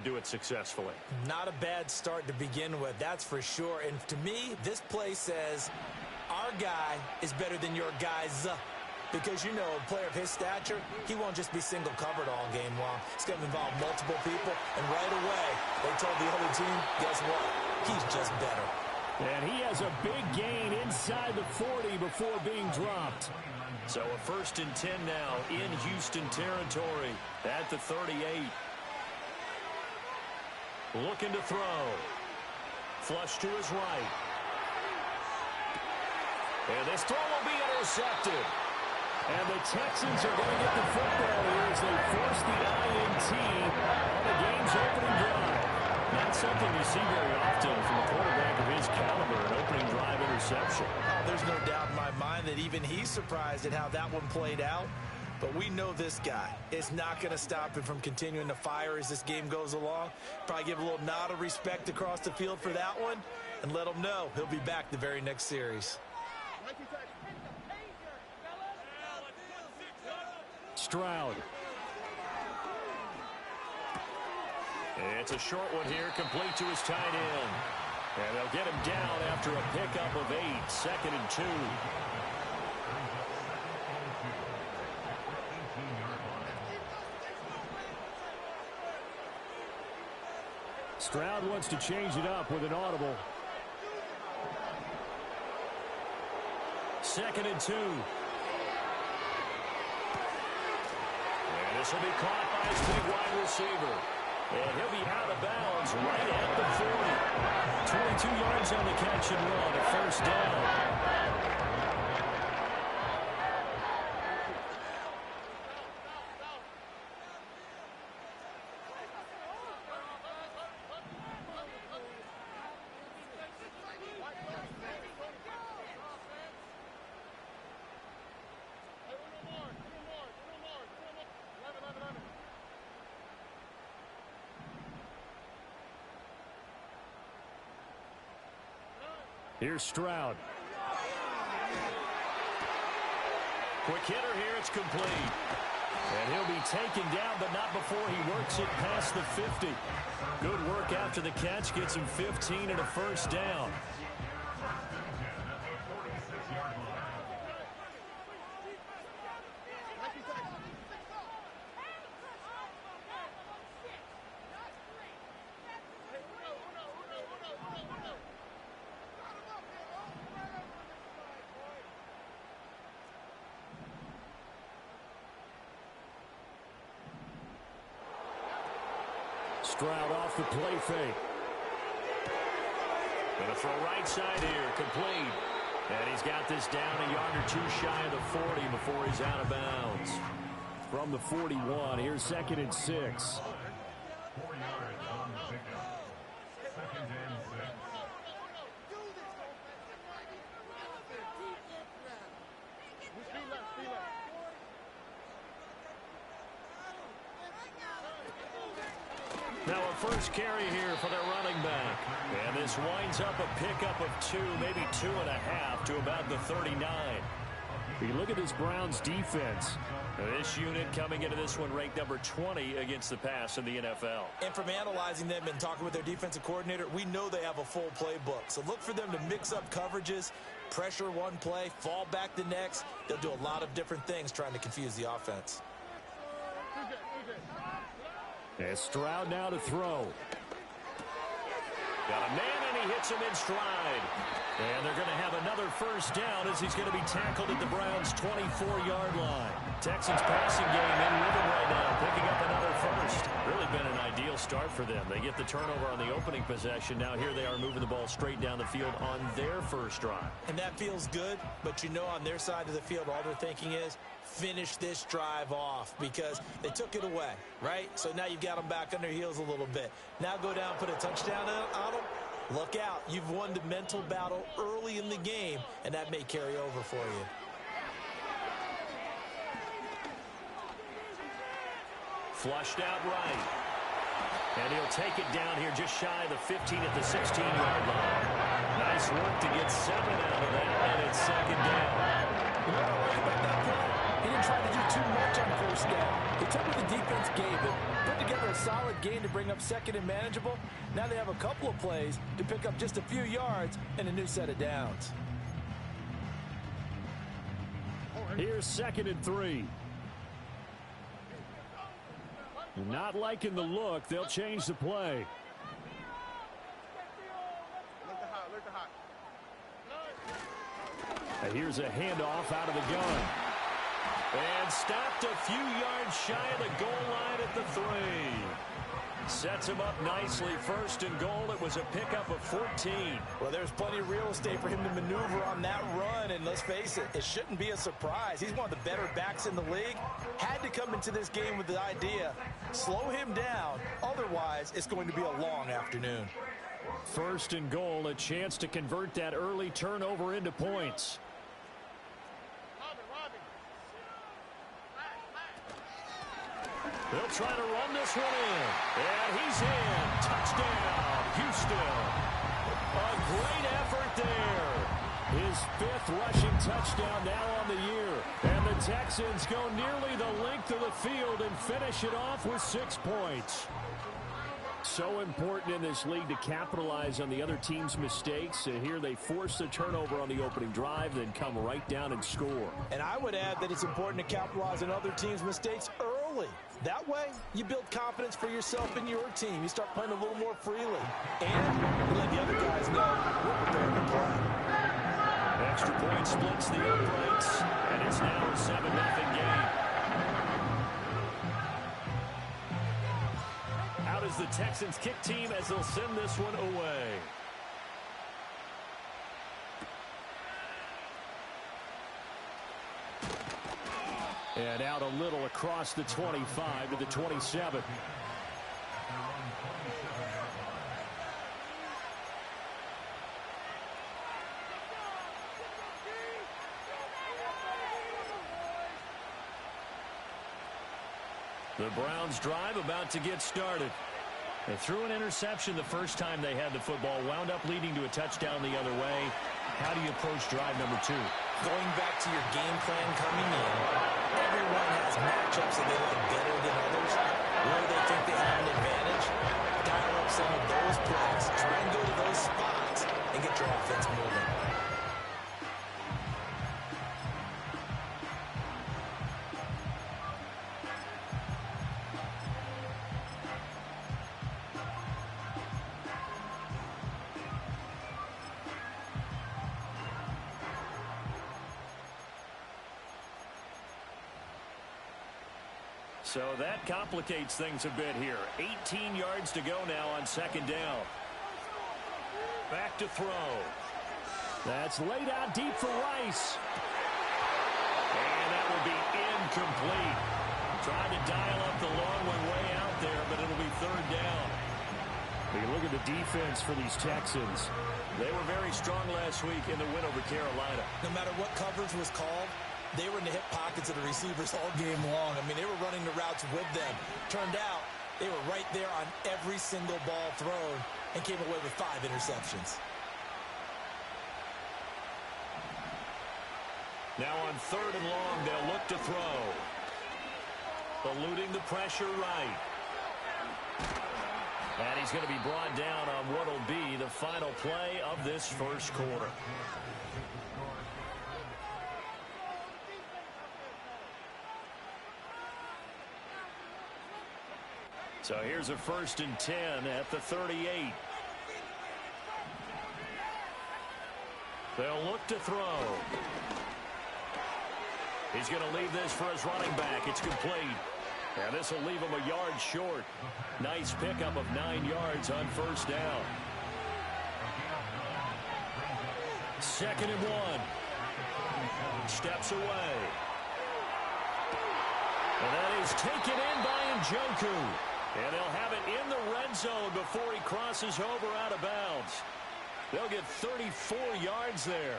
do it successfully. Not a bad start to begin with, that's for sure. And to me, this play says our guy is better than your guys. Because, you know, a player of his stature, he won't just be single covered all game long. It's going to involve multiple people. And right away, they told the other team, guess what? He's just better. And he has a big gain inside the 40 before being dropped. So a 1st and 10 now in Houston territory at the 38. Looking to throw. Flush to his right. And this throw will be intercepted. And the Texans are going to get the football here as they force the INT on the game's opening drive. Not something you see very often from a quarterback of his caliber, an opening drive interception. Oh, there's no doubt in my mind that even he's surprised at how that one played out. But we know this guy is not going to stop him from continuing to fire as this game goes along. Probably give a little nod of respect across the field for that one and let him know he'll be back the very next series. Stroud. It's a short one here, complete to his tight end. And they'll get him down after a pickup of 8, 2nd and 2. Stroud wants to change it up with an audible. 2nd and 2. This will be caught by his big wide receiver. And he'll be out of bounds right at the 40. 22 yards on the catch and run, a 1st down. Here's Stroud. Quick hitter here, it's complete. And he'll be taken down, but not before he works it past the 50. Good work after the catch, gets him 15 and a 1st down. Stroud off the play fake. Gonna throw right side here, complete. And he's got this down a yard or 2 shy of the 40 before he's out of bounds. From the 41, here's 2nd and 6. Now a 1st carry here for their running back. And this winds up a pickup of 2, maybe 2.5 to about the 39. You look at this Browns defense. This unit coming into this one ranked number 20 against the pass in the NFL. And from analyzing them and talking with their defensive coordinator, we know they have a full playbook. So look for them to mix up coverages, pressure one play, fall back the next. They'll do a lot of different things trying to confuse the offense. And Stroud now to throw. Got a man, and he hits him in stride. And they're going to have another 1st down as he's going to be tackled at the Browns' 24-yard line. Texans passing game in rhythm right now, picking up another 1st. Really been an ideal start for them. They get the turnover on the opening possession. Now here they are moving the ball straight down the field on their 1st drive. And that feels good, but you know on their side of the field, all they're thinking is, finish this drive off because they took it away, right? So now you've got them back on their heels a little bit. Now go down, put a touchdown on them. Look out. You've won the mental battle early in the game, and that may carry over for you. Flushed out right. And he'll take it down here just shy of the 15 at the 16-yard line. Nice work to get 7 out of that, and it's 2nd down. You know what I like about that play? He didn't didn't try to do too much on first down. He took what the defense gave him, put together a solid gain to bring up second and manageable. Now they have a couple of plays to pick up just a few yards and a new set of downs. Here's 2nd and 3. Not liking the look. They'll change the play. Here's a handoff out of the gun. And stopped a few yards shy of the goal line at the 3. Sets him up nicely. 1st and goal. It was a pickup of 14. Well, there's plenty of real estate for him to maneuver on that run, and let's face it, it shouldn't be a surprise. He's one of the better backs in the league. Had to come into this game with the idea, slow him down, otherwise it's going to be a long afternoon. 1st and goal, a chance to convert that early turnover into points. They'll try to run this one in. And he's in. Touchdown, Houston. A great effort there. His 5th rushing touchdown now on the year. And the Texans go nearly the length of the field and finish it off with 6 points. So important in this league to capitalize on the other team's mistakes. Here they force the turnover on the opening drive, then come right down and score. And I would add that it's important to capitalize on other teams' mistakes early. That way, you build confidence for yourself and your team. You start playing a little more freely. And you let the other guys know we're prepared to play. Extra point splits the uprights, and it's now a 7-0 game. Out is the Texans kick team as they'll send this one away. And out a little across the 25 to the 27. The Browns drive about to get started. They threw an interception the first time they had the football, wound up leading to a touchdown the other way. How do you approach drive number 2? Going back to your game plan coming in, everyone has matchups that they like better than others. Where they think they have an advantage, dial up some of those plays, try and go to those spots, and get your offense moving. So that complicates things a bit here. 18 yards to go now on 2nd down. Back to throw. That's laid out deep for Rice. And that will be incomplete. Trying to dial up the long one way out there, but it'll be 3rd down. You look at the defense for these Texans. They were very strong last week in the win over Carolina. No matter what coverage was called, they were in the hip pockets of the receivers all game long. I mean, they were running the routes with them. Turned out, they were right there on every single ball thrown and came away with 5 interceptions. Now on 3rd and long, they'll look to throw. Eluding the pressure right. And he's going to be brought down on what will be the final play of this first quarter. So here's a 1st and 10 at the 38. They'll look to throw. He's going to leave this for his running back. It's complete. And this will leave him a yard short. Nice pickup of 9 yards on 1st down. 2nd and 1. Steps away. And that is taken in by Njoku. And they'll have it in the red zone before he crosses over out of bounds. They'll get 34 yards there.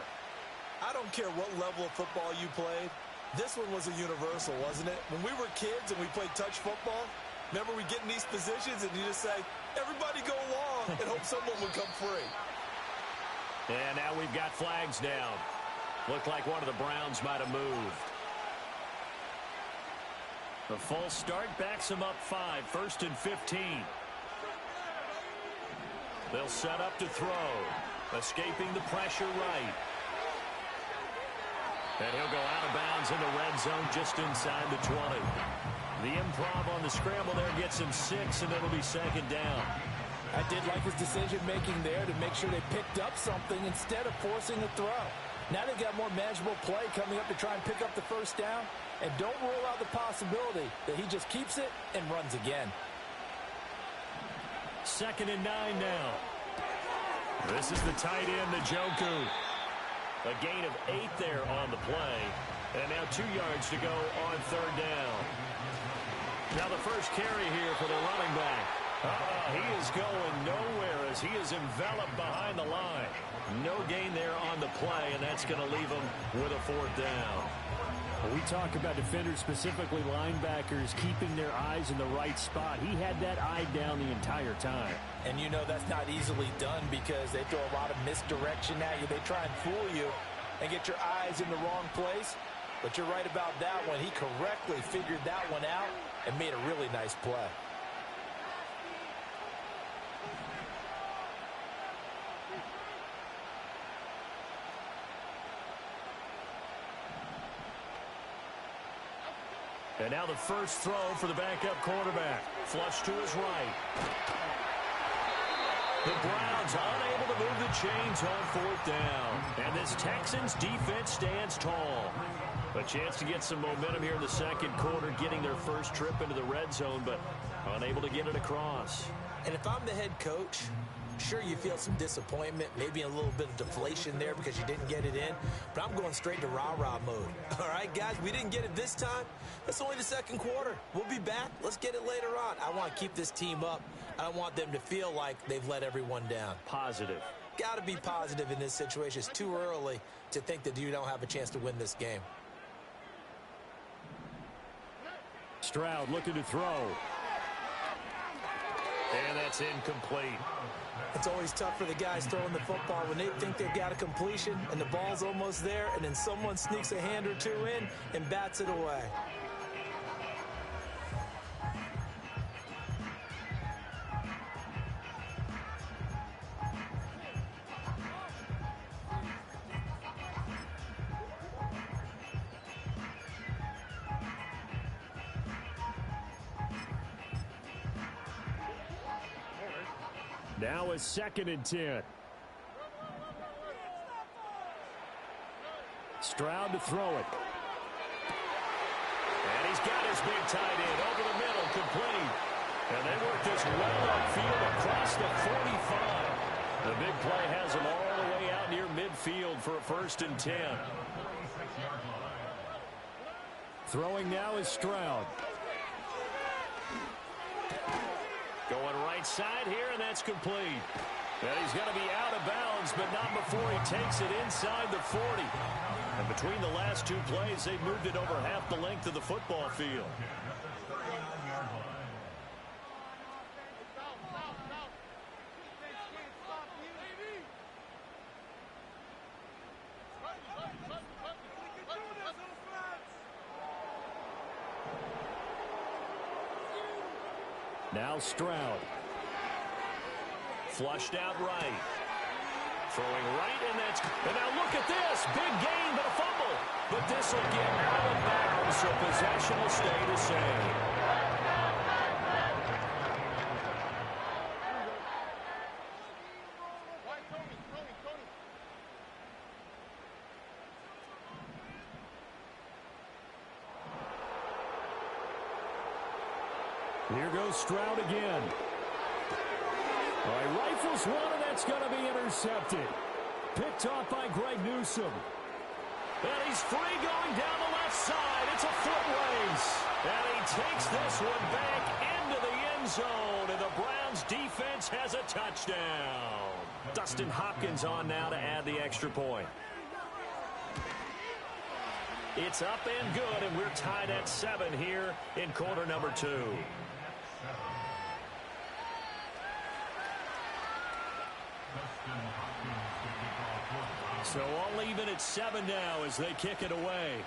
I don't care what level of football you played. This one was a universal, wasn't it? When we were kids and we played touch football, remember we get in these positions and you just say, everybody go along, and hope someone would come free. And now we've got flags down. Looked like one of the Browns might have moved. The false start backs him up 5, 1st and 15. They'll set up to throw. Escaping the pressure right. And he'll go out of bounds in the red zone just inside the 20. The improv on the scramble there gets him 6, and it'll be 2nd down. I did like his decision-making there to make sure they picked up something instead of forcing a throw. Now they've got more manageable play coming up to try and pick up the 1st down. And don't rule out the possibility that he just keeps it and runs again. 2nd and 9 now. This is the tight end, Njoku. A gain of 8 there on the play. And now 2 yards to go on 3rd down. Now the first carry here for the running back. He is going nowhere as he is enveloped behind the line. No gain there on the play, and that's going to leave him with a 4th down. When we talk about defenders, specifically linebackers, keeping their eyes in the right spot. He had that eye down the entire time. And you know that's not easily done because they throw a lot of misdirection at you. They try and fool you and get your eyes in the wrong place. But you're right about that one. He correctly figured that one out and made a really nice play. And now the first throw for the backup quarterback. Flush to his right. The Browns unable to move the chains on 4th down. And this Texans defense stands tall. A chance to get some momentum here in the 2nd quarter, getting their first trip into the red zone, but unable to get it across. And if I'm the head coach, sure, you feel some disappointment, maybe a little bit of deflation there because you didn't get it in, but I'm going straight to rah-rah mode. All right, guys, we didn't get it this time. That's only the 2nd quarter. We'll be back. Let's get it later on. I want to keep this team up. I don't want them to feel like they've let everyone down. Positive. Got to be positive in this situation. It's too early to think that you don't have a chance to win this game. Stroud looking to throw. And that's incomplete. It's always tough for the guys throwing the football when they think they've got a completion and the ball's almost there, and then someone sneaks a hand or two in and bats it away. Now a 2nd and 10. Stroud to throw it. And he's got his big tight end over the middle, complete. And they work this well upfield across the 45. The big play has him all the way out near midfield for a 1st and 10. Throwing now is Stroud. Going right side here, and that's complete. And he's going to be out of bounds, but not before he takes it inside the 40. And between the last 2 plays, they've moved it over half the length of the football field. Now Stroud. Flushed out right. Throwing right, and now look at this. Big gain, but a fumble. But this will get out of bounds, so possession will stay the same. Here goes Stroud again. All right, rifles one, and that's going to be intercepted. Picked off by Greg Newsome. And he's free going down the left side. It's a foot race. And he takes this one back into the end zone. And the Browns defense has a touchdown. Dustin Hopkins on now to add the extra point. It's up and good, and we're tied at 7 here in quarter number 2. So all even at 7 now as they kick it away.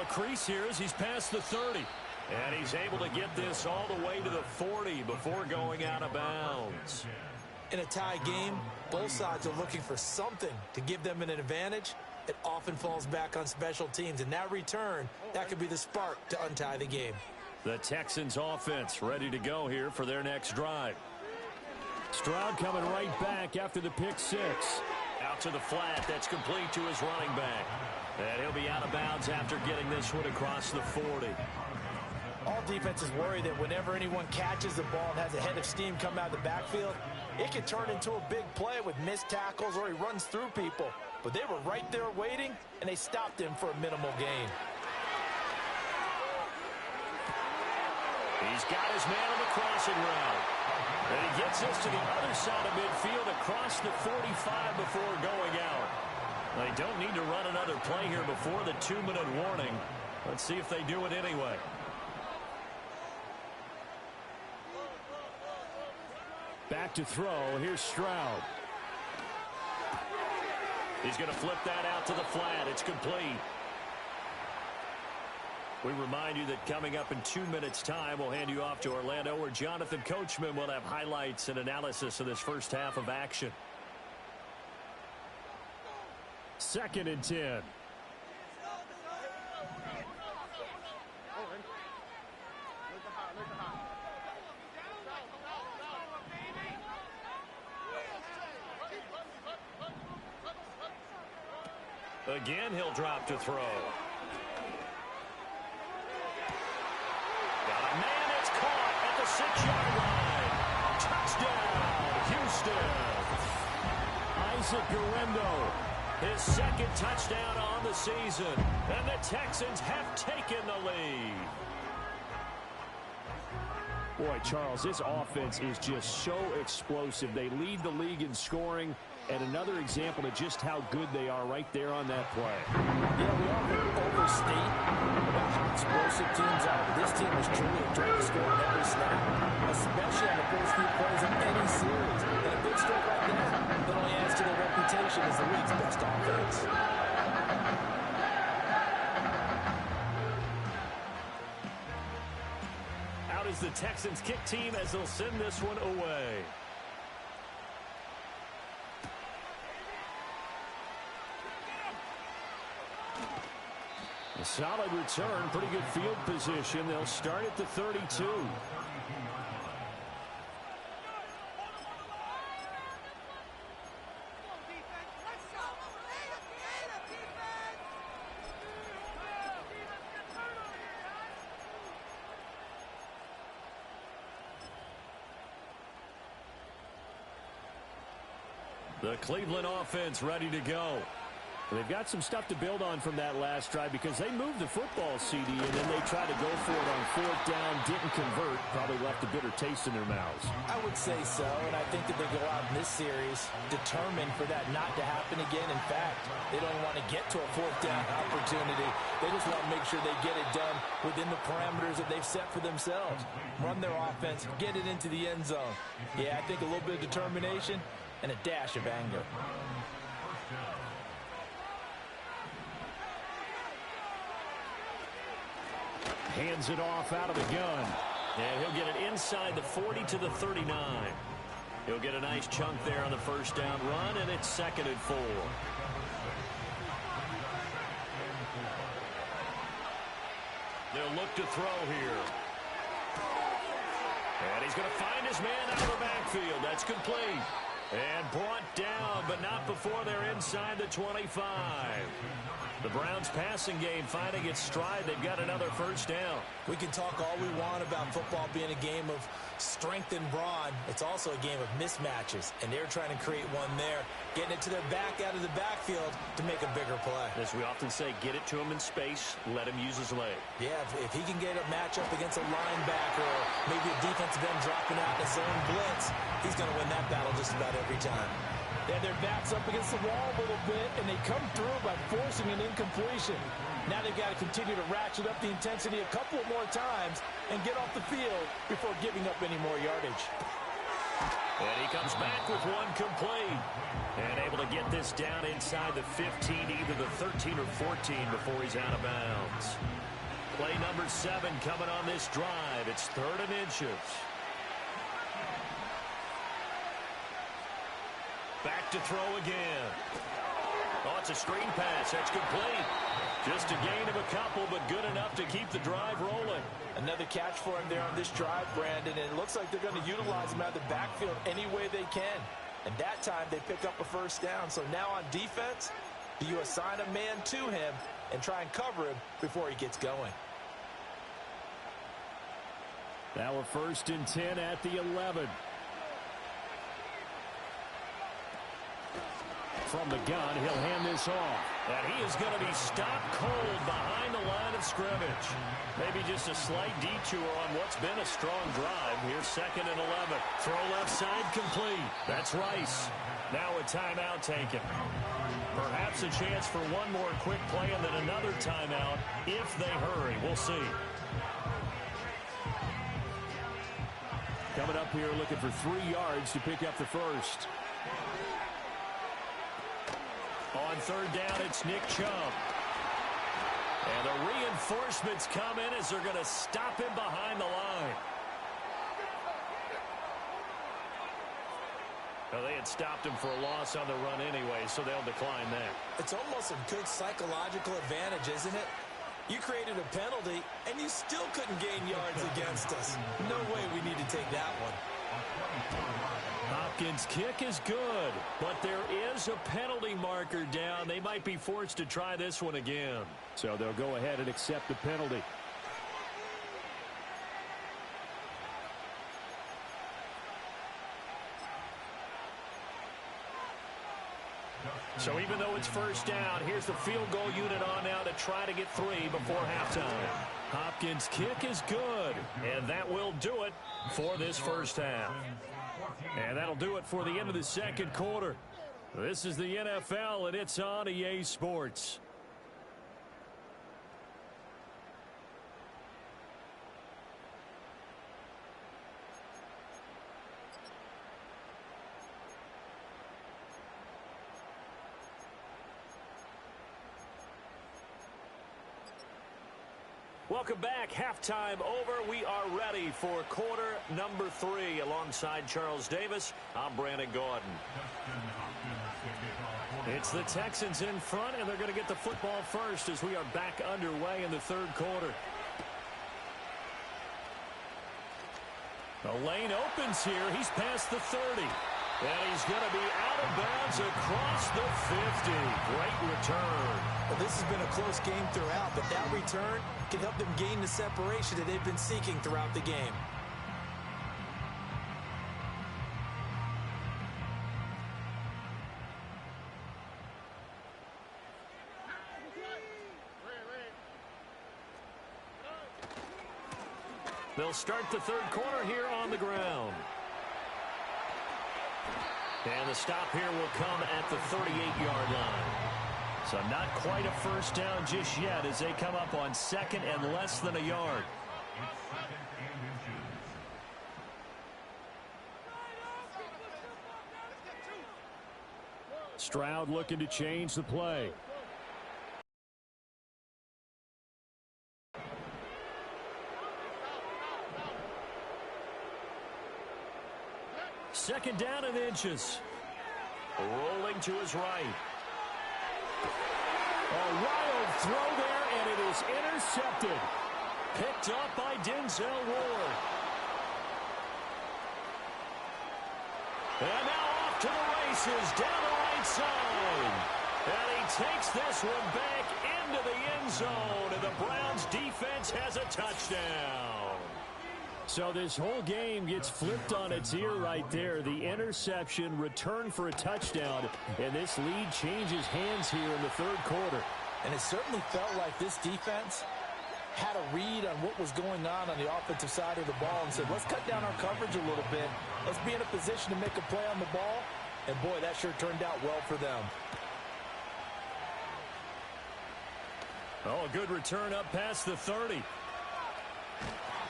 a crease here as he's past the 30. And he's able to get this all the way to the 40 before going out of bounds. In a tie game, both sides are looking for something to give them an advantage. It often falls back on special teams, and that return, that could be the spark to untie the game. The Texans offense ready to go here for their next drive. Stroud coming right back after the pick six. Out to the flat. That's complete to his running back. And he'll be out of bounds after getting this one across the 40. All defenses worry that whenever anyone catches the ball and has a head of steam come out of the backfield, it can turn into a big play with missed tackles or he runs through people. But they were right there waiting, and they stopped him for a minimal gain. He's got his man on the crossing route. And he gets this to the other side of midfield across the 45 before going out. They don't need to run another play here before the 2-minute warning. Let's see if they do it anyway. Back to throw. Here's Stroud. He's going to flip that out to the flat. It's complete. We remind you that coming up in 2 minutes' time, we'll hand you off to Orlando, where Jonathan Coachman will have highlights and analysis of this first half of action. 2nd and 10. Again, he'll drop to throw. Got a man that's caught at the 6-yard line. Touchdown, Houston. Isaac Guerrero, his 2nd touchdown on the season. And the Texans have taken the lead. Boy, Charles, this offense is just so explosive. They lead the league in scoring, and another example of just how good they are right there on that play. Yeah, we often overstate about how explosive teams are. This team is truly a threat to score on every snap, especially on the first few plays of any series. And a big stroke like that not only adds to their reputation as the league's best offense. Out is the Texans kick team as they'll send this one away. A solid return, pretty good field position. They'll start at the 32. The Cleveland offense ready to go. They've got some stuff to build on from that last drive because they moved the football, CD, and then they tried to go for it on 4th down, didn't convert, probably left a bitter taste in their mouths. I would say so, and I think that they go out in this series determined for that not to happen again. In fact, they don't want to get to a 4th down opportunity. They just want to make sure they get it done within the parameters that they've set for themselves. Run their offense, get it into the end zone. Yeah, I think a little bit of determination and a dash of anger. Hands it off out of the gun. And he'll get it inside the 40 to the 39. He'll get a nice chunk there on the first down run, and it's 2nd and 4. They'll look to throw here. And he's going to find his man out of the backfield. That's complete. And brought down, but not before they're inside the 25. The Browns passing game finding its stride. They've got another first down. We can talk all we want about football being a game of strength and brawn. It's also a game of mismatches, and they're trying to create one there, getting it to their back out of the backfield to make a bigger play. As we often say, get it to him in space, let him use his leg. Yeah, if he can get a matchup against a linebacker or maybe a defensive end dropping out in his own blitz, he's going to win that battle just about every time. They have their backs up against the wall a little bit, and they come through by forcing an incompletion. Now they've got to continue to ratchet up the intensity a couple more times and get off the field before giving up any more yardage. And he comes back with one complete. And able to get this down inside the 15, either the 13 or 14 before he's out of bounds. Play number 7 coming on this drive. It's 3rd and inches. Back to throw again. Oh, it's a screen pass. That's complete. Just a gain of a couple, but good enough to keep the drive rolling. Another catch for him there on this drive, Brandon, and it looks like they're going to utilize him out of the backfield any way they can. And that time they pick up a first down. So now on defense, do you assign a man to him and try and cover him before he gets going? Now a 1st and 10 at the 11. From the gun, he'll hand this off. And he is going to be stopped cold behind the line of scrimmage. Maybe just a slight detour on what's been a strong drive. Here's 2nd and 11. Throw left side complete. That's Rice. Now a timeout taken. Perhaps a chance for one more quick play and then another timeout if they hurry. We'll see. Coming up here looking for 3 yards to pick up the first. On 3rd down, it's Nick Chubb. And the reinforcements come in as they're going to stop him behind the line. Well, they had stopped him for a loss on the run anyway, so they'll decline that. It's almost a good psychological advantage, isn't it? You created a penalty, and you still couldn't gain yards against us. No way we need to take that one. Hopkins' kick is good, but there is a penalty marker down. They might be forced to try this one again. So they'll go ahead and accept the penalty. So even though it's 1st down, here's the field goal unit on now to try to get 3 before halftime. Hopkins' kick is good, and that will do it for this 1st half. And that'll do it for the end of the 2nd quarter. This is the NFL, and it's on EA Sports. Welcome back. Halftime over. We are ready for quarter number 3. Alongside Charles Davis, I'm Brandon Gordon. It's the Texans in front, and they're going to get the football first as we are back underway in the 3rd quarter. The lane opens here. He's past the 30. And he's going to be out of bounds across the 50. Great return. Well, this has been a close game throughout, but that return can help them gain the separation that they've been seeking throughout the game. They'll start the 3rd quarter here on the ground. And the stop here will come at the 38-yard line. So not quite a 1st down just yet as they come up on 2nd and less than a yard. Stroud looking to change the play. Second down and inches. Rolling to his right. A wild throw there, and it is intercepted. Picked up by Denzel Ward. And now off to the races down the right side. And he takes this one back into the end zone, and the Browns defense has a touchdown. So this whole game gets flipped on its ear right there. The interception, return for a touchdown, and this lead changes hands here in the 3rd quarter. And it certainly felt like this defense had a read on what was going on the offensive side of the ball and said, let's cut down our coverage a little bit. Let's be in a position to make a play on the ball. And, boy, that sure turned out well for them. Oh, a good return up past the 30.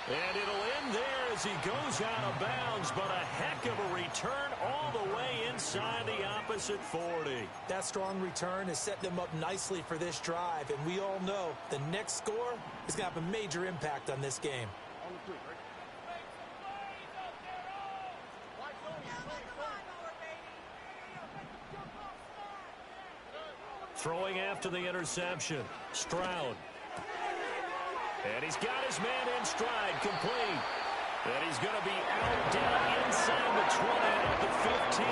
And it'll end there as he goes out of bounds, but a heck of a return all the way inside the opposite 40. That strong return has set them up nicely for this drive, and we all know the next score is going to have a major impact on this game. Throwing after the interception, Stroud. And he's got his man in stride, complete. And he's going to be out down inside the 20 at the 15.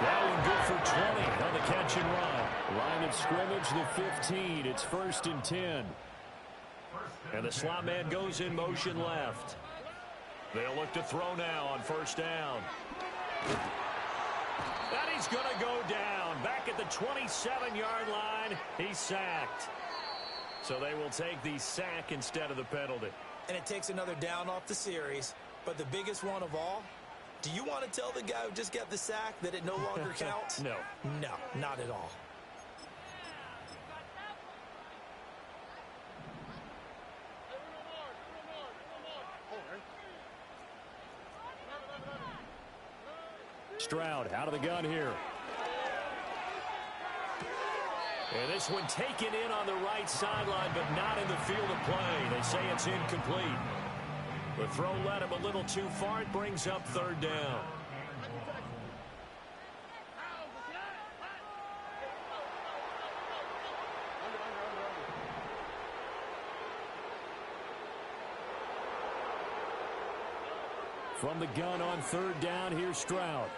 That one good for 20 on the catch and run. Line of scrimmage, the 15. It's 1st and 10. And the slot man goes in motion left. They'll look to throw now on 1st down. And he's going to go down. Back at the 27-yard line, he's sacked. So they will take the sack instead of the penalty. And it takes another down off the series. But the biggest one of all, do you want to tell the guy who just got the sack that it no longer counts? No. No, not at all. Stroud out of the gun here. And this one taken in on the right sideline, but not in the field of play. They say it's incomplete. The throw led him a little too far. It brings up 3rd down. From the gun on 3rd down, here's Stroud.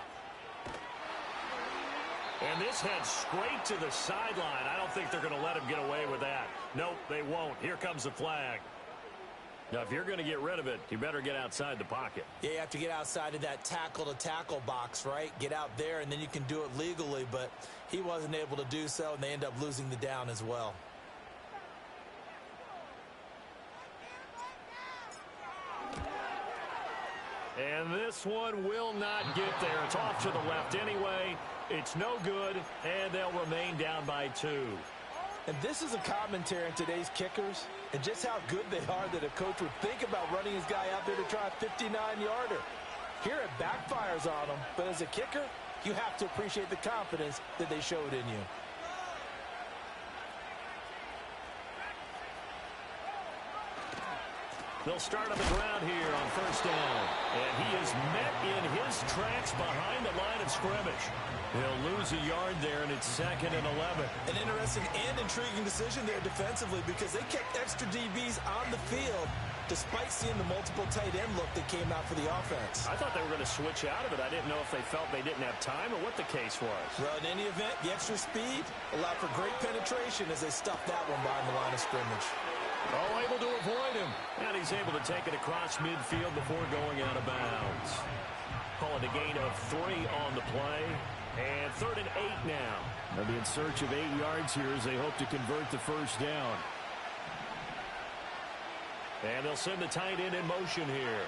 And this heads straight to the sideline. I don't think they're going to let him get away with that. Nope, they won't. Here comes the flag. Now, if you're going to get rid of it, you better get outside the pocket. Yeah, you have to get outside of that tackle-to-tackle box, right? Get out there, and then you can do it legally, but he wasn't able to do so, and they end up losing the down as well. And this one will not get there. It's off to the left anyway. It's no good, and they'll remain down by 2. And this is a commentary on today's kickers and just how good they are that a coach would think about running his guy out there to try a 59-yarder. Here it backfires on him, but as a kicker, you have to appreciate the confidence that they showed in you. They'll start on the ground here on 1st down. And he is met in his tracks behind the line of scrimmage. He'll lose a yard there, and it's 2nd and 11. An interesting and intriguing decision there defensively because they kept extra DBs on the field despite seeing the multiple tight end look that came out for the offense. I thought they were going to switch out of it. I didn't know if they felt they didn't have time or what the case was. Well, in any event, the extra speed allowed for great penetration as they stuffed that one behind the line of scrimmage. Oh, able to avoid him. And he's able to take it across midfield before going out of bounds. Call it a gain of 3 on the play. And 3rd and 8 now. They'll be in search of 8 yards here as they hope to convert the 1st down. And they'll send the tight end in motion here.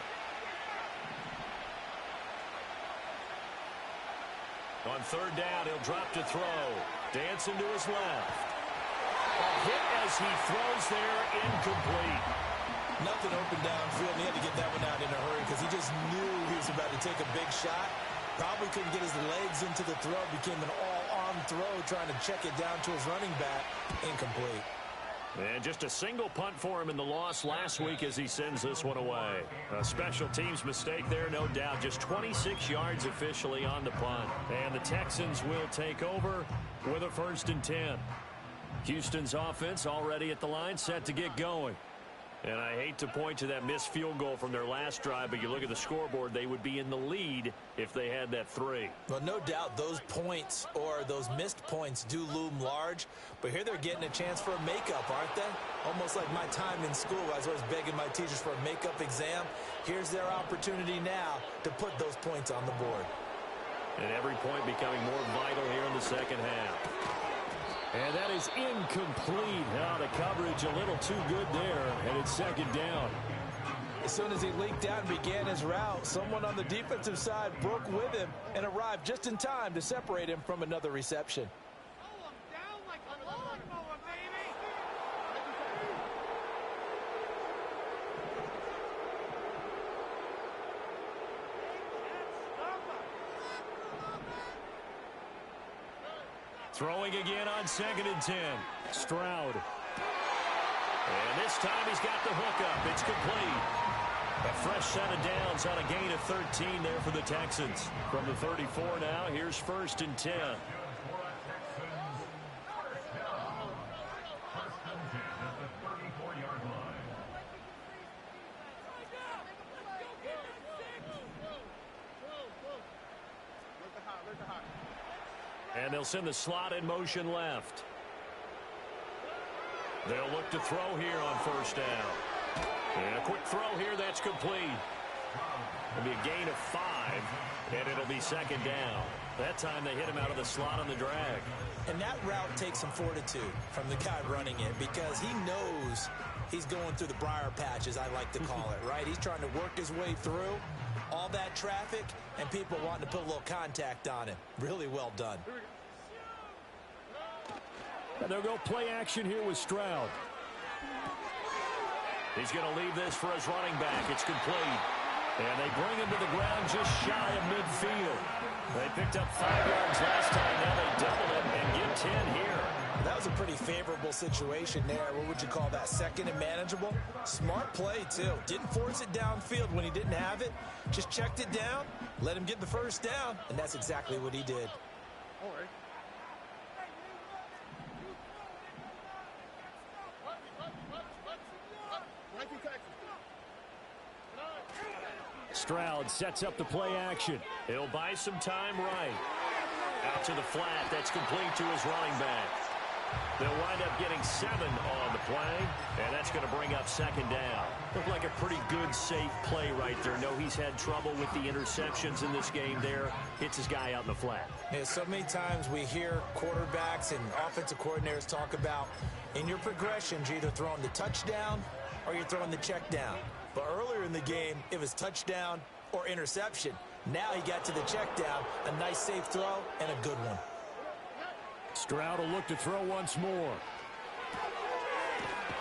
On 3rd down, he'll drop to throw. Dancing to his left. A hit as he throws there, incomplete. Nothing open downfield, and he had to get that one out in a hurry because he just knew he was about to take a big shot. Probably couldn't get his legs into the throw. Became an all-on throw trying to check it down to his running back. Incomplete. And just a single punt for him in the loss last week as he sends this one away. A special teams mistake there, no doubt. Just 26 yards officially on the punt. And the Texans will take over with a 1st and 10. Houston's offense already at the line, set to get going. And I hate to point to that missed field goal from their last drive, but you look at the scoreboard, they would be in the lead if they had that 3. Well, no doubt those points or those missed points do loom large, but here they're getting a chance for a makeup, aren't they? Almost like my time in school. I was always begging my teachers for a makeup exam. Here's their opportunity now to put those points on the board. And every point becoming more vital here in the 2nd half. And that is incomplete. Now the coverage a little too good there, and it's 2nd down. As soon as he leaked out and began his route, someone on the defensive side broke with him and arrived just in time to separate him from another reception. Throwing again on 2nd and 10. Stroud. And this time he's got the hookup. It's complete. A fresh set of downs on a gain of 13 there for the Texans. From the 34 now, here's 1st and 10. And they'll send the slot in motion left. They'll look to throw here on 1st down. And a quick throw here, that's complete. It'll be a gain of 5, and it'll be 2nd down. That time they hit him out of the slot on the drag. And that route takes some fortitude from the guy running it because he knows he's going through the briar patch, as I like to call it, right? He's trying to work his way through all that traffic and people wanting to put a little contact on him. Really well done. And they'll go play action here with Stroud. He's going to leave this for his running back. It's complete. And they bring him to the ground just shy of midfield. They picked up 5 yards last time. Now they double it and get 10 here. That was a pretty favorable situation there. What would you call that? 2nd and manageable? Smart play, too. Didn't force it downfield when he didn't have it. Just checked it down, let him get the 1st down, and that's exactly what he did. All right. Stroud sets up the play action. He'll buy some time right. Out to the flat. That's complete to his running back. They'll wind up getting 7 on the play, and that's going to bring up 2nd down. Looked like a pretty good, safe play right there. No, he's had trouble with the interceptions in this game there. Hits his guy out in the flat. Yeah, so many times we hear quarterbacks and offensive coordinators talk about in your progressions, you're either throwing the touchdown or you're throwing the check down. But earlier in the game, it was touchdown or interception. Now he got to the check down, a nice safe throw and a good one. Stroud will look to throw once more.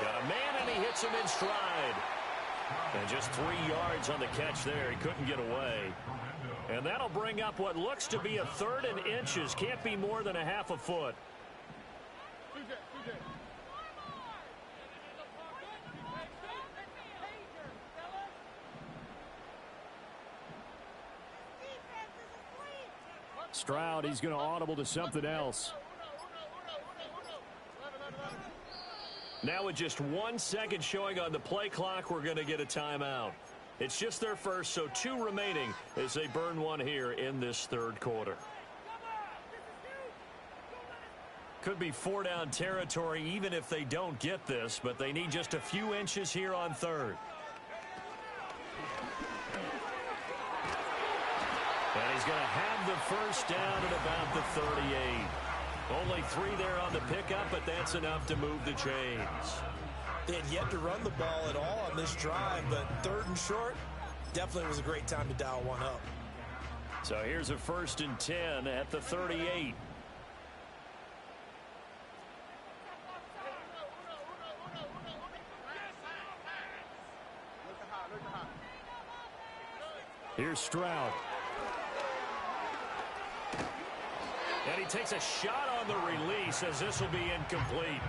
Got a man, and he hits him in stride. And just 3 yards on the catch there. He couldn't get away. And that'll bring up what looks to be a 3rd and inches. Can't be more than a half a foot. Stroud, he's going to audible to something else. Now with just 1 second showing on the play clock, we're going to get a timeout. It's just their first, so 2 remaining as they burn one here in this 3rd quarter. Could be 4-down territory even if they don't get this, but they need just a few inches here on 3rd. And he's going to have the 1st down at about the 38. Only 3 there on the pickup, but that's enough to move the chains. They had yet to run the ball at all on this drive, but 3rd and short, definitely was a great time to dial one up. So here's a 1st and 10 at the 38. Here's Stroud. And he takes a shot on the release as this will be incomplete.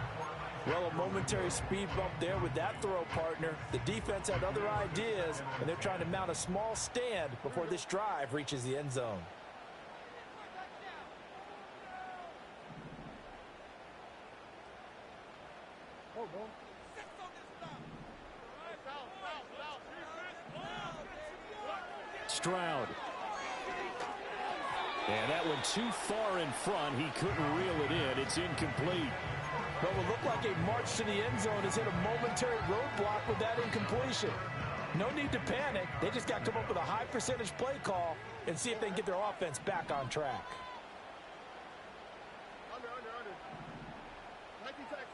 Well, a momentary speed bump there with that throw partner. The defense had other ideas, and they're trying to mount a small stand before this drive reaches the end zone. Stroud. And that one too far in front. He couldn't reel it in. It's incomplete. What would look like a march to the end zone has hit a momentary roadblock with that incompletion. No need to panic. They just got to come up with a high percentage play call and see if they can get their offense back on track. Under. 19 seconds.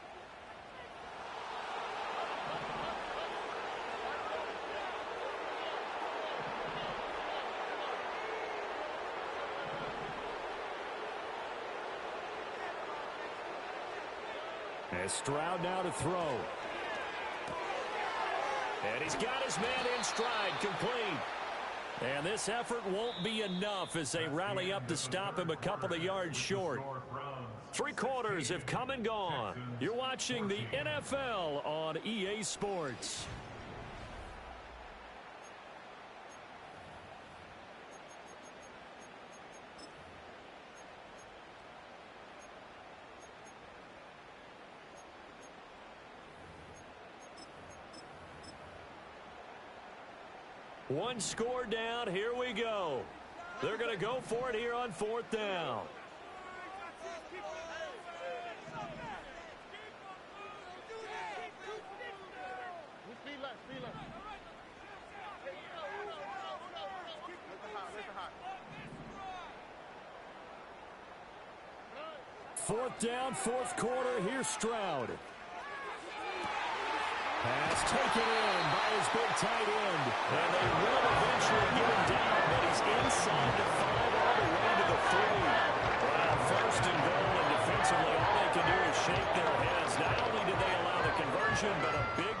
As Stroud now to throw. And he's got his man in stride, complete. And this effort won't be enough as they rally up to stop him a couple of yards short. Three quarters have come and gone. You're watching the NFL on EA Sports. One score down. Here we go. They're going to go for it here on 4th down. Fourth down, 4th quarter. Here's Stroud. Pass taken in by his big tight end. And they will eventually get him down, but he's inside the 5 all the way to the 3. Well, 1st and goal, and defensively all they can do is shake their heads. Not only did they allow the conversion, but a big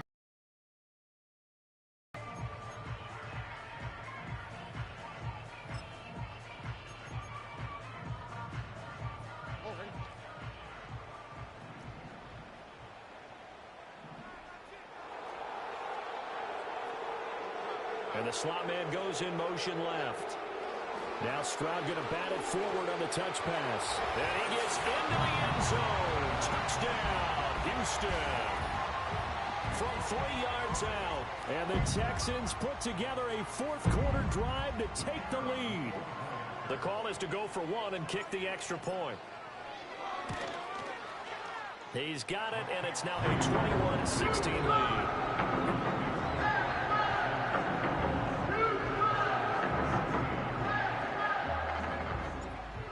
and the slot man goes in motion left. Now Stroud going to bat it forward on the touch pass. And he gets into the end zone. Touchdown, Houston. From 3 yards out. And the Texans put together a 4th quarter drive to take the lead. The call is to go for 1 and kick the extra point. He's got it, and it's now a 21-16 lead.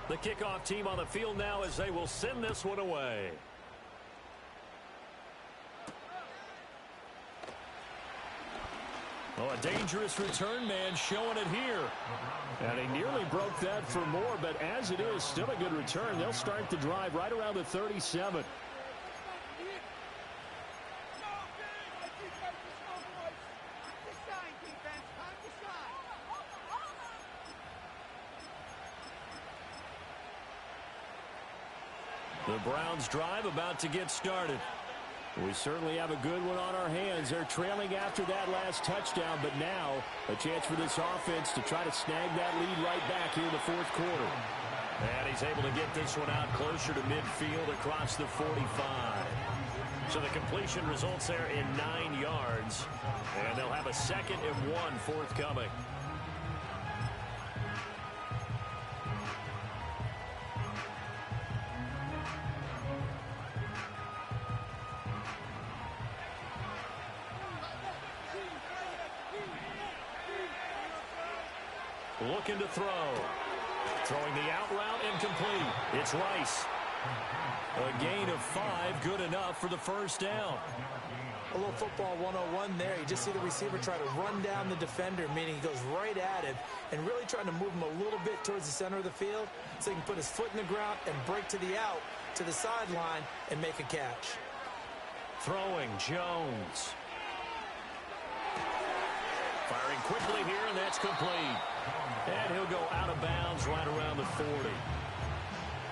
The kickoff team on the field now as they will send this one away. Oh, a dangerous return man showing it here. And he nearly broke that for more, but as it is, still a good return. They'll start the drive right around the 37. The Browns drive about to get started. We certainly have a good one on our hands. They're trailing after that last touchdown, but now a chance for this offense to try to snag that lead right back here in the 4th quarter. And he's able to get this one out closer to midfield across the 45. So the completion results there in 9 yards. And they'll have a 2nd and 1 forthcoming. Looking to throw. Throwing the out route incomplete. It's Rice. A gain of 5, good enough for the 1st down. A little football 101 there. You just see the receiver try to run down the defender, meaning he goes right at him and really trying to move him a little bit towards the center of the field so he can put his foot in the ground and break to the out, to the sideline, and make a catch. Throwing Jones. Firing quickly here, and that's complete. And he'll go out of bounds right around the 40.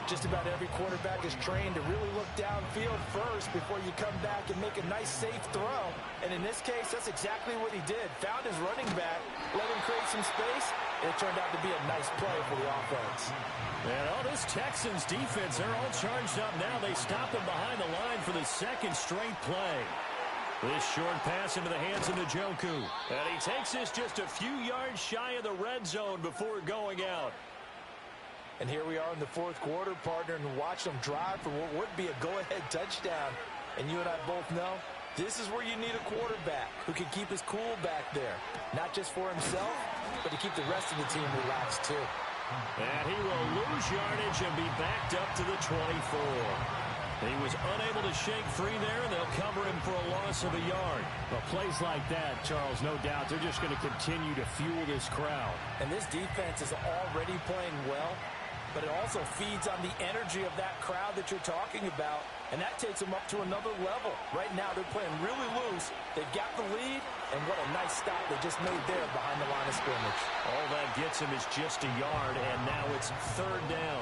Just about every quarterback is trained to really look downfield first before you come back and make a nice, safe throw. And in this case, that's exactly what he did. Found his running back, let him create some space, and it turned out to be a nice play for the offense. And all this Texans defense, they're all charged up now. They stop him behind the line for the 2nd straight play. This short pass into the hands of Njoku. And he takes this just a few yards shy of the red zone before going out. And here we are in the 4th quarter, partner, and watch them drive for what would be a go-ahead touchdown. And you and I both know this is where you need a quarterback who can keep his cool back there. Not just for himself, but to keep the rest of the team relaxed, too. And he will lose yardage and be backed up to the 24. He was unable to shake free there, and they'll cover him for a loss of a yard. Well, plays like that, Charles, no doubt, they're just going to continue to fuel this crowd. And this defense is already playing well, but it also feeds on the energy of that crowd that you're talking about, and that takes them up to another level. Right now, they're playing really loose. They've got the lead, and what a nice stop they just made there behind the line of scrimmage. All that gets him is just a yard, and now it's 3rd down.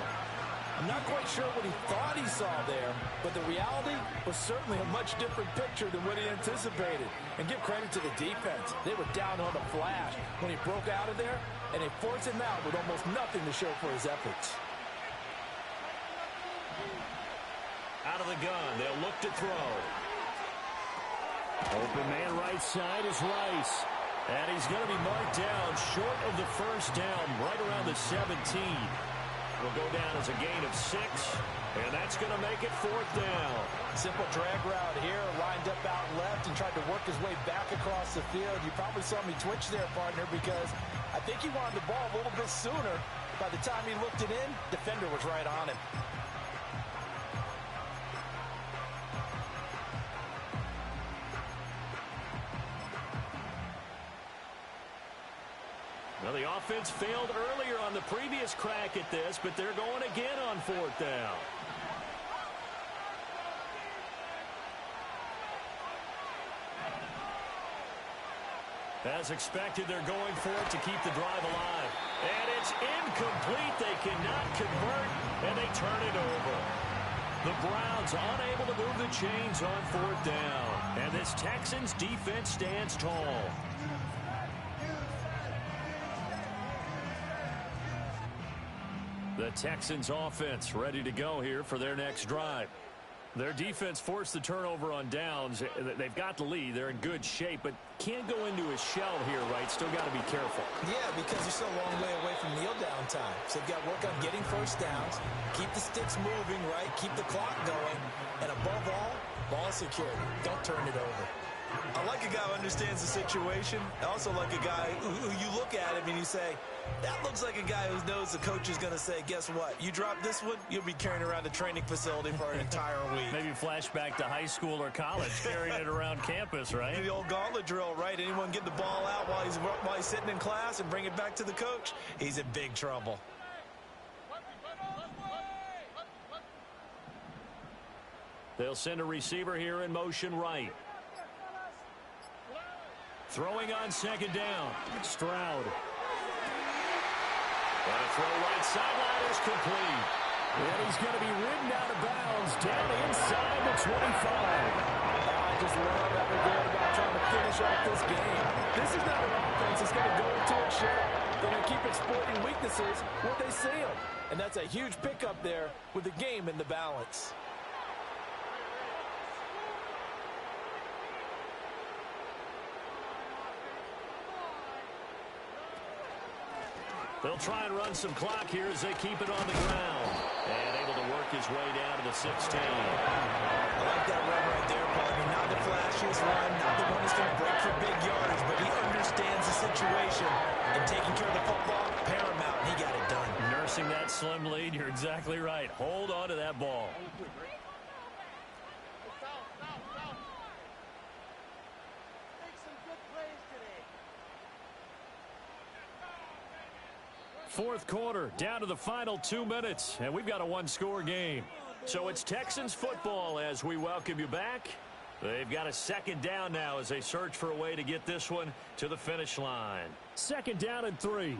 I'm not quite sure what he thought he saw there, but the reality was certainly a much different picture than what he anticipated. And give credit to the defense. They were down on the flash when he broke out of there, and they forced him out with almost nothing to show for his efforts. Out of the gun, they'll look to throw. Open man right side is Rice. And he's going to be marked down short of the first down, right around the 17. Will go down as a gain of 6, and that's going to make it 4th down. Simple drag route here, lined up out left and tried to work his way back across the field. You probably saw me twitch there, partner, because I think he wanted the ball a little bit sooner. By the time he looked it in, defender was right on him. Well, the offense failed earlier on the previous crack at this, but they're going again on 4th down. As expected, they're going for it to keep the drive alive. And it's incomplete. They cannot convert, and they turn it over. The Browns unable to move the chains on 4th down. And this Texans defense stands tall. The Texans offense ready to go here for their next drive. Their defense forced the turnover on downs. They've got the lead. They're in good shape, but can't go into a shell here, right? Still got to be careful. Yeah, because they're still a long way away from kneel down time. So they've got to work on getting first downs, keep the sticks moving, right? Keep the clock going. And above all, ball security. Don't turn it over. I like a guy who understands the situation. I also like a guy who you look at him and you say, that looks like a guy who knows the coach is going to say, guess what? You drop this one, you'll be carrying around the training facility for an entire week. Maybe flashback to high school or college, carrying it around campus, right? The old gauntlet drill, right? Anyone get the ball out while he's sitting in class and bring it back to the coach? He's in big trouble. They'll send a receiver here in motion right. Throwing on 2nd down. Stroud. And a throw right sideline is complete. And he's going to be ridden out of bounds down inside the 25. I just love how they're going about trying to finish off this game. This is not an offense that's going to go into a shell. They're going to keep exploiting weaknesses where they see them. And that's a huge pickup there with the game in the balance. They'll try and run some clock here as they keep it on the ground. And able to work his way down to the 16. I like that run right there, partner. Not the flashiest run, not the one that's going to break for big yardage, but he understands the situation. And taking care of the football, paramount, and he got it done. Nursing that slim lead, you're exactly right. Hold on to that ball. Fourth quarter, down to the final 2 minutes, and we've got a one-score game. So it's Texans football as we welcome you back. They've got a 2nd down now as they search for a way to get this one to the finish line. 2nd down and 3.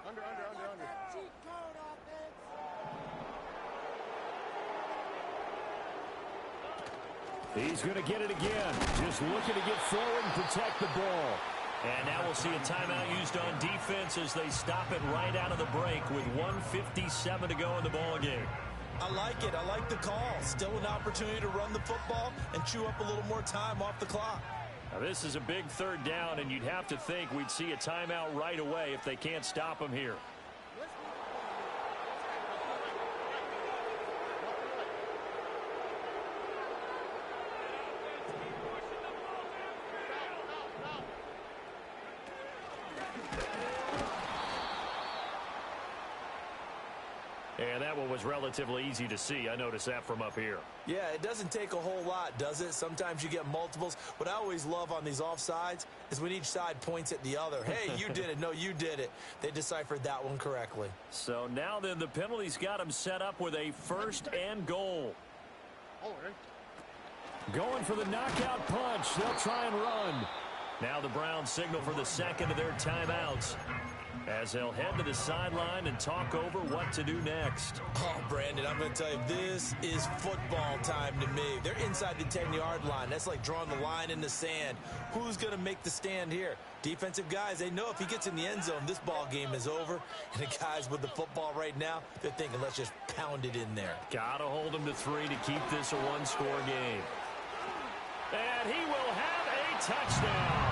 Under. He's going to get it again. Just looking to get forward and protect the ball. And now we'll see a timeout used on defense as they stop it right out of the break with 1:57 to go in the ball game. I like it. I like the call. Still an opportunity to run the football and chew up a little more time off the clock. Now this is a big 3rd down, and you'd have to think we'd see a timeout right away if they can't stop him here. And that one was relatively easy to see. I noticed that from up here. Yeah, it doesn't take a whole lot, does it? Sometimes you get multiples. What I always love on these offsides is when each side points at the other. Hey, you did it. No, you did it. They deciphered that one correctly. So now then the penalty's got them set up with a 1st and goal. All right. Going for the knockout punch. They'll try and run. Now the Browns signal for the second of their timeouts as they'll head to the sideline and talk over what to do next. Oh, Brandon, I'm going to tell you, this is football time to me. They're inside the 10-yard line. That's like drawing the line in the sand. Who's going to make the stand here? Defensive guys, they know if he gets in the end zone, this ball game is over. And the guys with the football right now, they're thinking, let's just pound it in there. Got to hold them to 3 to keep this a one-score game. And he will have a touchdown.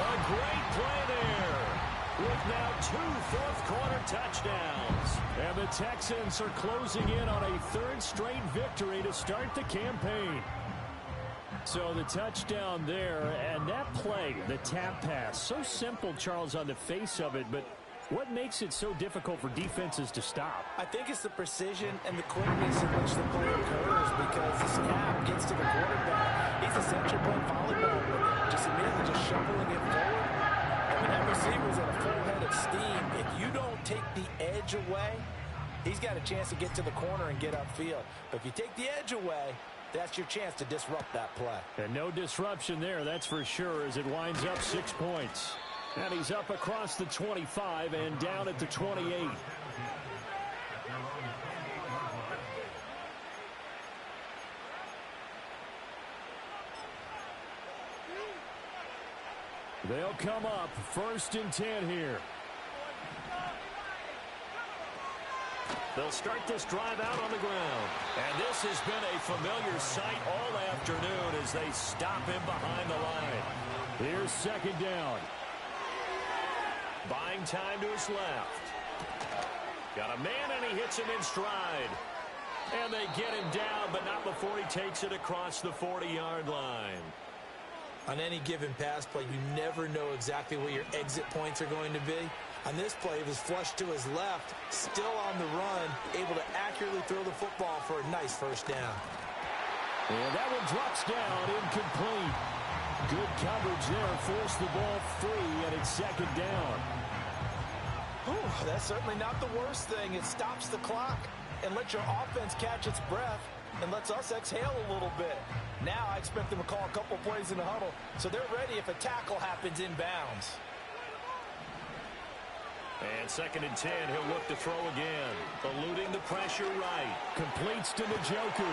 A great play there, with now 2 fourth-quarter touchdowns. And the Texans are closing in on a 3rd straight victory to start the campaign. So the touchdown there, and that play, the tap pass, so simple, Charles, on the face of it, but what makes it so difficult for defenses to stop? I think it's the precision and the quickness in which the play occurs, because the snap gets to the quarterback. He's essentially playing volleyball with it, just immediately just shuffling it forward. And when that receiver's at a full head of steam, if you don't take the edge away, he's got a chance to get to the corner and get upfield. But if you take the edge away, that's your chance to disrupt that play. And no disruption there, that's for sure, as it winds up 6 points. And he's up across the 25 and down at the 28. They'll come up 1st and 10 here. They'll start this drive out on the ground. And this has been a familiar sight all afternoon as they stop him behind the line. Here's 2nd down. Buying time to his left. Got a man, and he hits him in stride. And they get him down, but not before he takes it across the 40-yard line. On any given pass play, you never know exactly where your exit points are going to be. On this play, it was flushed to his left, still on the run, able to accurately throw the football for a nice 1st down. And that one drops down, incomplete. Good coverage there, forced the ball free, and it's 2nd down. Whew, that's certainly not the worst thing. It stops the clock and lets your offense catch its breath and lets us exhale a little bit. Now I expect them to call a couple plays in the huddle, so they're ready if a tackle happens inbounds. And 2nd and 10, he'll look to throw again. Eluding the pressure right. Completes to Njoku.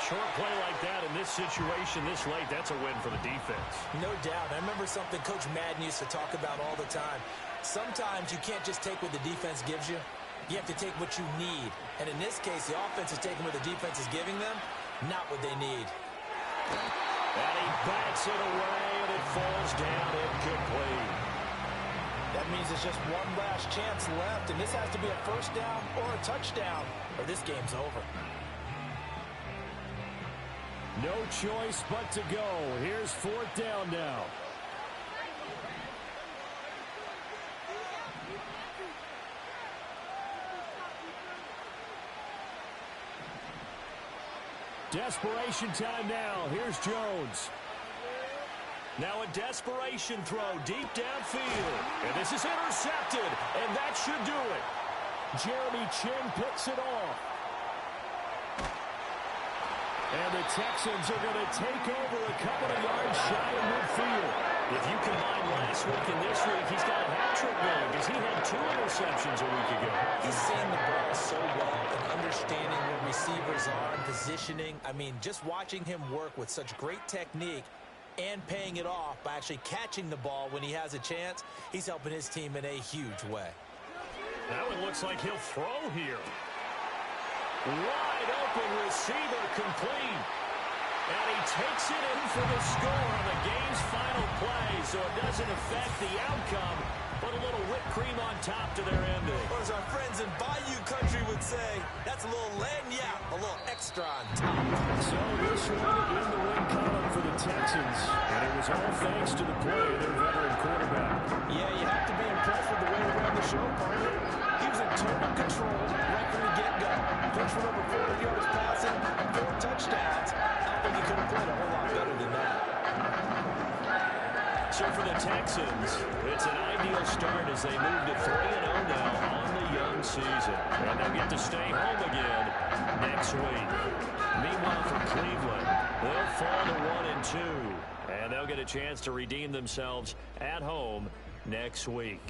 Short play like that in this situation this late, that's a win for the defense. No doubt. I remember something Coach Madden used to talk about all the time. Sometimes you can't just take what the defense gives you. You have to take what you need. And in this case, the offense is taking what the defense is giving them, not what they need. And he bats it away, and it falls down incomplete. That means there's just one last chance left, and this has to be a 1st down or a touchdown, or this game's over. No choice but to go. Here's 4th down now. Desperation time now. Here's Jones. Now a desperation throw deep downfield. And this is intercepted, and that should do it. Jeremy Chinn picks it off. And the Texans are going to take over a couple of yards shy of midfield. If you combine last week and this week, he's got a hat-trick going because he had 2 interceptions a week ago. He's seeing the ball so well and understanding where receivers are and positioning. I mean, just watching him work with such great technique and paying it off by actually catching the ball when he has a chance, he's helping his team in a huge way. Now it looks like he'll throw here. Wide open receiver, complete. And he takes it in for the score on the game's final play, so it doesn't affect the outcome, but a little whipped cream on top to their ending. Or as our friends in Bayou Country would say, that's a little lagniappe, a little extra on top. So this one in the win column for the Texans, and it was all thanks to the play of their veteran quarterback. Yeah, you have to be impressed with the way he ran the show, partner. He was in total control right from the get-go. Pushed for over 400 yards passing, 4 touchdowns. I think he could have played a whole lot better than that. So for the Texans, it's an ideal start as they move to 3-0 now on the young season. season. And they'll get to stay home again next week. Meanwhile, for Cleveland, they'll fall to 1-2. And they'll get a chance to redeem themselves at home next week.